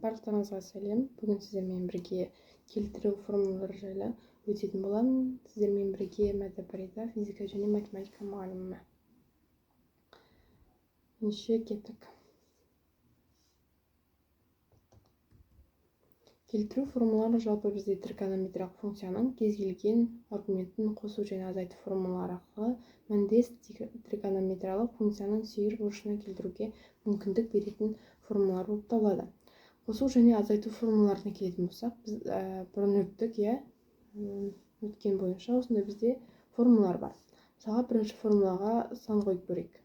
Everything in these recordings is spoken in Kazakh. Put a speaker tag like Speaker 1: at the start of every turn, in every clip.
Speaker 1: Барлықтарыңызға сәлем. Бүгін сіздермен бірге келтіру формулалары жайлы өтетін боламын. Сіздермен бірге Мәді Парида, физика және математика мұғалімі. Ендеше кеттік. Келтіру формулалары жалпы бізде тригонометриялық функцияның кез келген аргументін қосу және азайту формулалары арқылы мәндес тригонометриялық функцияның сүйір бұрышына келтіруге мүмкіндік беретін формулалар болып табылады. Қосу және азайту формулаларына келетін болсақ, біз бұрын өттік, өткен бойынша осында бізде формулалар бар. Мысалға, бірінші формулаға сан қойып көрейік.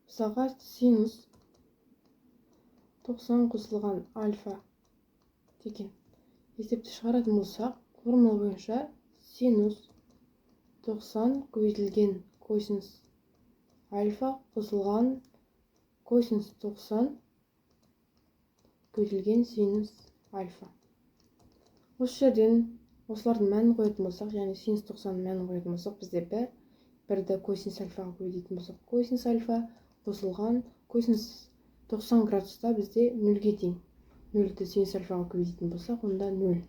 Speaker 1: Мысалға, синус 90 қосылған альфа деген есепті шығаратын болсақ, формула бойынша синус 90 көбейтілген косинус альфа қосылған косинус 90 көбейтілген синус альфа. Осы жерден осылардың мәнін қоятын болсақ, яғни синус 90 мәнін қоятын болсақ, бізде бірді косинус альфаға көбейтетін болсақ, косинус альфа қосылған косинус 90 градуста бізде 0-ге тең. 0-ді синус альфаға көбейтетін болсақ, онда 0.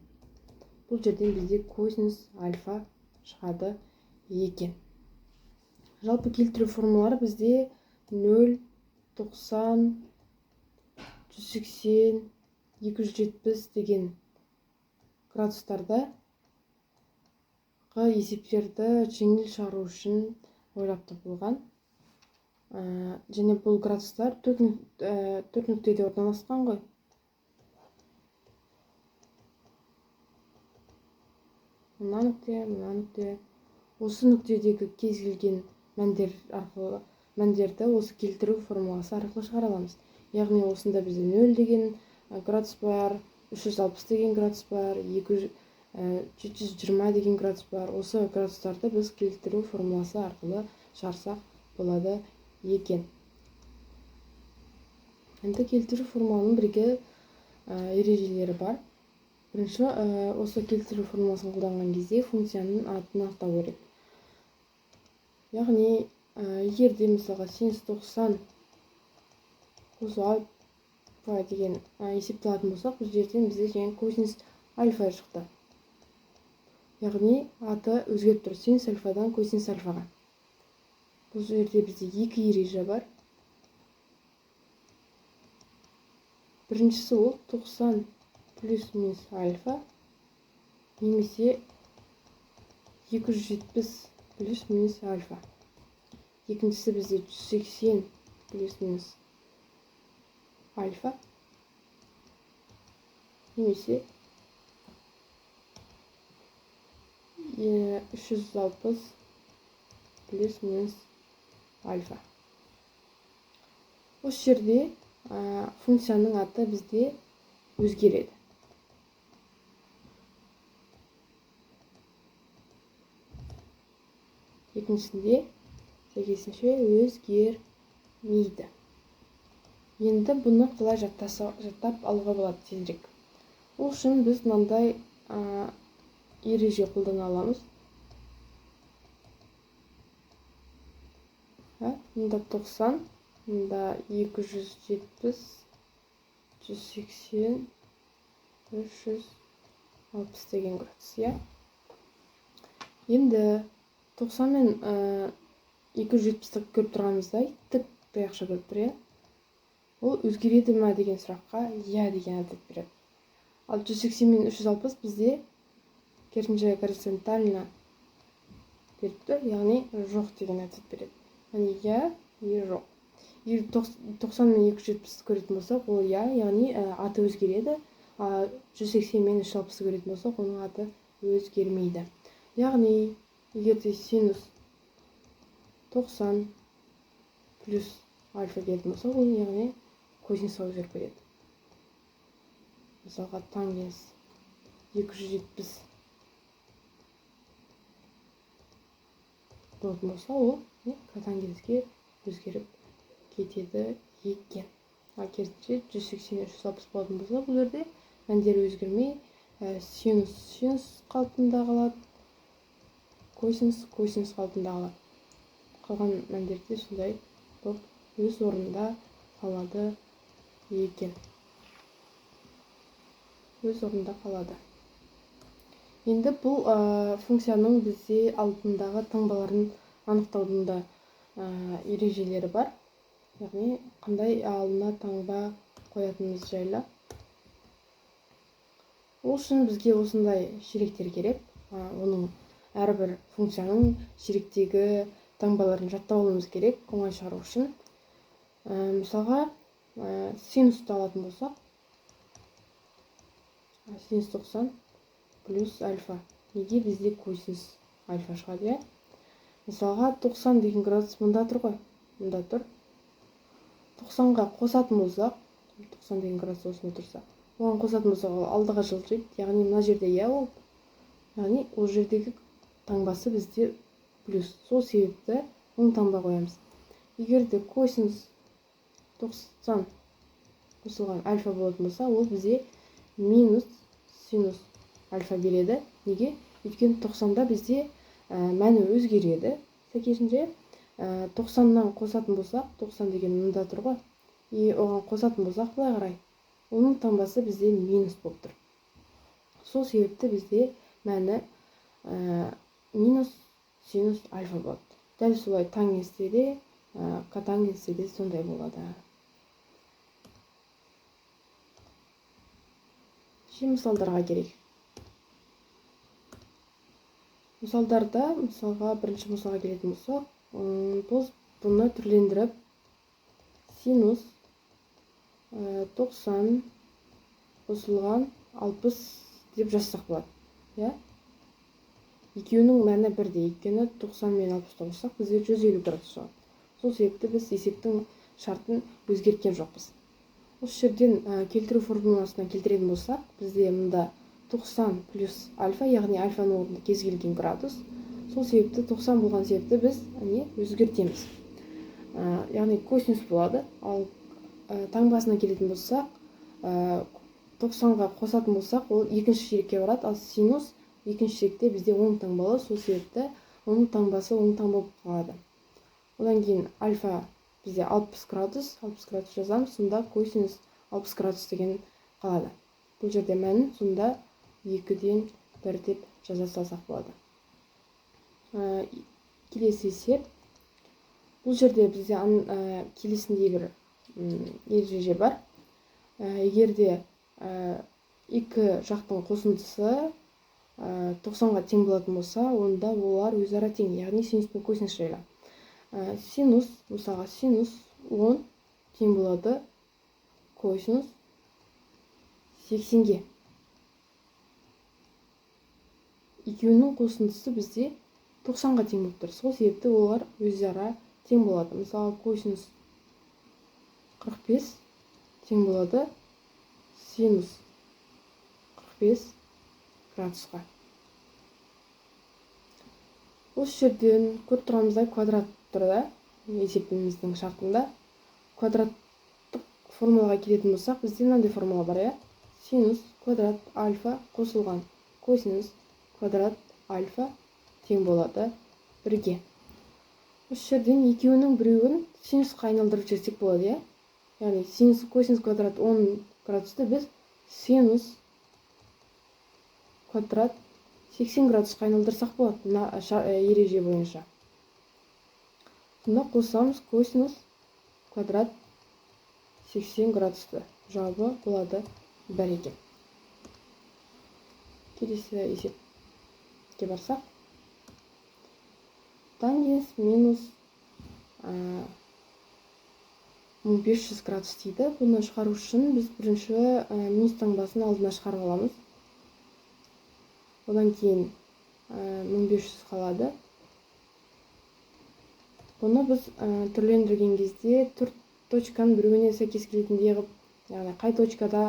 Speaker 1: Бұл жерден бізде косинус альфа шығады екен. Жалпы келтіру формулалары бізде 0, 90, 180, 270 деген градустарда есептерді жеңіл шығару үшін ойлап табылған. Және бұл градустар 4 нүктеде орналасқан ғой. Мына нүкте. Осы нүктедегі кез келген мәндерді осы келтіру формуласы арқылы шығара аламыз. Яғни осында бізде 0 деген градус бар, 360 деген градус бар, 720 деген градус бар. Осы градустарды біз келтіру формуласы арқылы шығарсақ болады екен. Енді келтіру формуланың бірге ережелері бар. Бірінші, осы келтіру формуласын қолданған кезде функцияның атын анықтау керек. Яғни, егер де мысалға синус 90 қосу альфа деген есепті алатын болсақ, бұл жерден бізде жаңа косинус альфа шықты. Яғни, аты өзгеріп тұр, синус альфадан косинус альфаға. Бұл жерде бізде екі ереже бар. Біріншісі ол 90 плюс минус альфа немесе 270 плюс минус альфа. Екіншісі бізде 180 плюс минус альфа немесе 360 плюс минус альфа. Осы жерде функцияның аты бізде өзгереді. Екіншісінде сәйкесінше өзгермейді. Енді бұны қалай жаттап алуға болады тезірек. Ол үшін біз мынандай ереже қолдана аламыз. Мұнда 90, мұнда 270, 180, 360 деген градус. Енді 90 мен 270-ті көріп тұрғанымыздай тік таяқша көріп тұр. Ол өзгереді ма деген сұраққа деген ответ береді. Ал 180 мен 360 бізде керісінше горизонтально беріп тұр, яғни жоқ деген ответ береді. Яғни и жоқ. Егер 90 мен 270-ті көретін болсақ, ол яғни аты өзгереді. 180 мен 360-ті көретін болсақ, оның аты өзгермейді. Яғни, егер де синус 90 плюс альфа беретін болсақ, ол яғни косинусқа өзгеріп береді. Мысалға, тангенс 270 болатын болса, ол котангенске өзгеріп кетеді екен. Керісінше 180-360 болатын болса, бұл жерде мәндері өзгермей, синус қалпында қалады, косинус қалпында қалады. Қалған мәндерде сондай өз орнында қалады екен. Өз орнында қалады. Енді бұл функцияның бізде алдындағы таңбаларын анықтаудың да ережелері бар. Яғни қандай алдына таңба қоятынымыз жайлы. Ол үшін бізге осындай ширектер керек. Оның әрбір функцияның ширектегі таңбаларын жаттап алуымыз керек, оңай шығару үшін. Мысалға, синусты алатын болсақ, синус 90 плюс альфа. Неге бізде косинус альфа шығады? Мысалға, 90 деген градус мұнда тұр ғой. Мұнда тұр. 90-ға қосатын болсақ, 90 деген градус осында тұрса, оған қосатын болсақ, алдыға жылжиды. Яғни мына жерде ол. Яғни ол жердегі таңбасы бізде плюс. Сол себепті оң таңба қоямыз. Егер де косинус 90 қосылған альфа болатын болса, ол бізде минус синус альфа береді. Неге? Өйткені 90-да бізде мәні өзгереді. Сәйкесінше 90-нан қосатын болсақ, 90 деген мұнда тұр ғой. Оған қосатын болсақ, былай қарай. Оның таңбасы бізде минус болып тұр. Сол себепті бізде мәні минус синус альфа болады. Дәл солай тангенсте де, котангенсте де сондай болады. Мысалдарға керек. Мысалдарда, бірінші мысалға келетін болсақ, бұны түрлендіріп синус 90 қосылған 60 деп жазсақ болады. Екеуінің мәні бірдей. Өйткені 90 мен 60 қоссақ, бізде 150 градус шығады. Сол себепті біз есептің шартын өзгерткен жоқпыз. Осы жерден келтіру формуласына келтіретін болсақ, бізде мұнда 90 плюс альфа, яғни альфаның орнында кез келген градус. Сол себепті 90 болған себепті біз өзгертеміз. Яғни косинус болады. Ал таңбасына келетін болсақ, 90-ға қосатын болсақ, ол екінші ширекке барады. Ал синус екінші ширекте бізде оң таңбалы. Сол себепті оның таңбасы оң таңба болып қалады. Одан кейін альфа бізде 60 градус жазамыз, сонда косинус 60 градус деген қалады. Бұл жерде мәнін сонда 2-ден 1 деп жаза салсақ болады. Келесі есеп. Бұл жерде бізде келесіндей бір ереже бар. Егер де екі жақтың қосындысы 90-ға тең болатын болса, онда олар өзара тең, яғни синус пен косинус жайлы. Синус, мысалға синус 10 тең болады косинус 80-ге. Екеуінің қосындысы бізде 90-ға тең болып тұр. Сол себепті олар өзара тең болады. Мысалы косинус 45 тең болады синус 45 градусқа. Осы жерден көріп тұрғанымыздай квадрат тұр да, есептемеміздің шартында. Квадраттық формулаға келетін болсақ, бізде мынандай формула бар, синус квадрат альфа қосылған косинус квадрат альфа тең болады 1-ге. Осы жерден екеуінің біреуін синусқа айналдырып жіберсек болады, яғни синус косинус квадрат 10 градусты біз синус квадрат 80 градусқа айналдырсақ болады ереже бойынша. Сонда қосамыз косинус квадрат 80 градусты. Жауабы болады 1 екен. Келесі есепке барсақ, тангенс минус 1500 градус дейді. Бұны шығару үшін біз бірінші минус таңбасын алдына шығарып аламыз. Одан кейін 1500 қалады. Бұны біз түрлендірген кезде төрт точканың біреуіне сәйкес келетіндей қылып, яғни қай точкада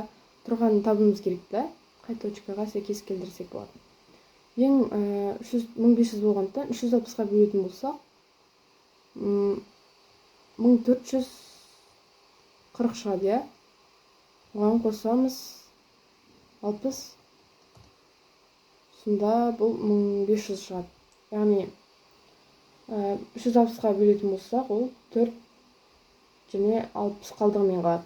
Speaker 1: тұрғанын табуымыз керек та, қай точкаға сәйкес келтірсек болады. Ең 1500 болғандықтан 360-ға бөлетін болсақ, 1440 шығады, оған қосамыз 60, сонда бұл 1500 шығады. Яғни 360-ға бөлетін болсақ, ол 4 және 60 қалдығымен қалады.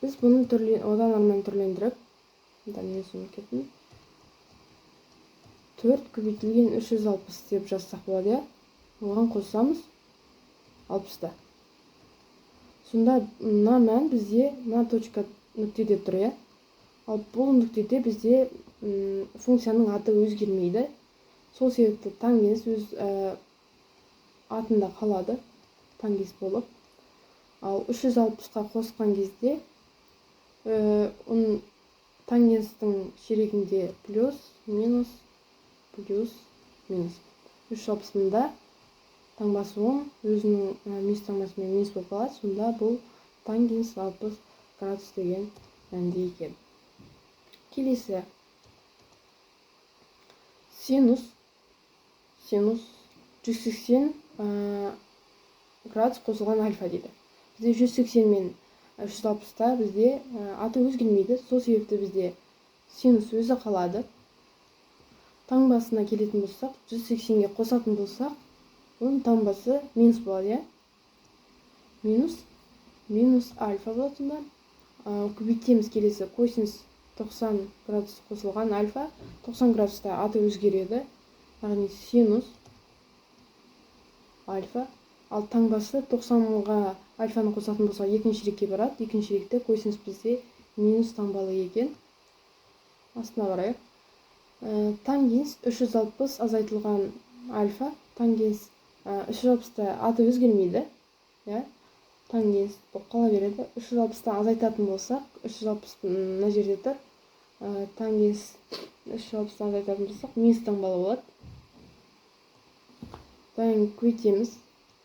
Speaker 1: Біз бұны одан армен түрлендіріп, мен соны кеттім. 4 көбейтілген 360 деп жазсақ болады, оған қосамыз 60-та. Сонда мына мән бізде мына точка нүктеде тұр, ал бұл нүктеде бізде функцияның аты өзгермейді. Сол себепті тангенс өз атында қалады, тангенс болып. Ал 360-қа қосқан кезде тангенстің ширегінде плюс, минус, 360-да таңбасы 10, өзінің минус таңбасымен минус болып қалады. Сонда бұл тангенс 60 градус деген мәнде екен. Келесі синус 180 градус қосылған альфа дейді. Бізде 180 мен 360-та бізде аты өзгермейді. Сол себепті бізде синус өзі қалады. Таңбасына келетін болсақ, 180-ге қосатын болсақ, оның таңбасы минус болады, минус альфа болады. Көбейтеміз келесі косинус 90 градус қосылған альфа, 90 градуста аты өзгереді, яғни синус альфа. Ал таңбасы 90-ға альфаны қосатын болса екінші ширекке барады. Екінші ширекте косинус бізде минус таңбалы екен. Астына барайық. Тангенс 360 азайтылған альфа. Тангенс 360-та аты өзгермейді. Тангенс болып қала береді. 360-та азайтатын болсақ, 360 мына жерде тұр. Тангенс 360-та азайтатын болсақ, минус таңбалы болады. Дайын көйтеміз.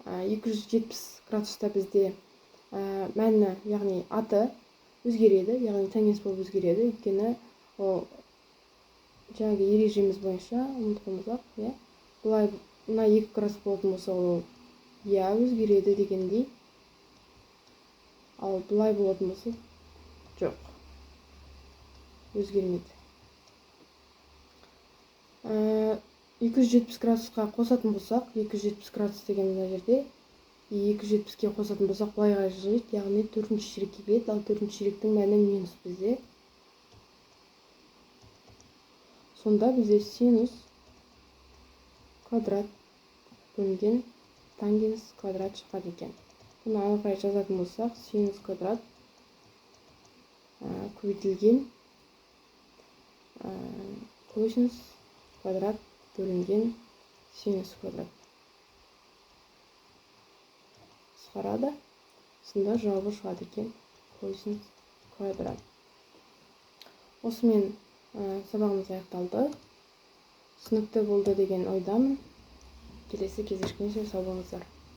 Speaker 1: 270 градуста бізде мәні, яғни аты өзгереді, яғни тангенс болып өзгереді. Өйткені жаңағы ережеміз бойынша ұмытқанбасақ, бұлай мына 2 градус болатын болса, ол өзгереді дегендей. Ал бұлай болатын болса, жоқ, өзгермейді. 270 градусқа қосатын болсақ, 270 градус деген мына жерде, 270-ке қосатын болсақ, былай қарай жылжиды, яғни 4-ші ширекке келеді, ал 4-ші ширектің мәні минус бізде. Сонда бізде синус квадрат бөлінген тангенс квадрат шығады екен. Бұны ары қарай жазатын болсақ, синус квадрат көбейтілген косинус квадрат бөлінген синус квадрат шығарады. Сонда жауабы шығады екен косинус квадрат. Осымен сабағымыз аяқталды. Түсінікті болды деген ойдамын. Келесі кездескенше сау болыңыздар.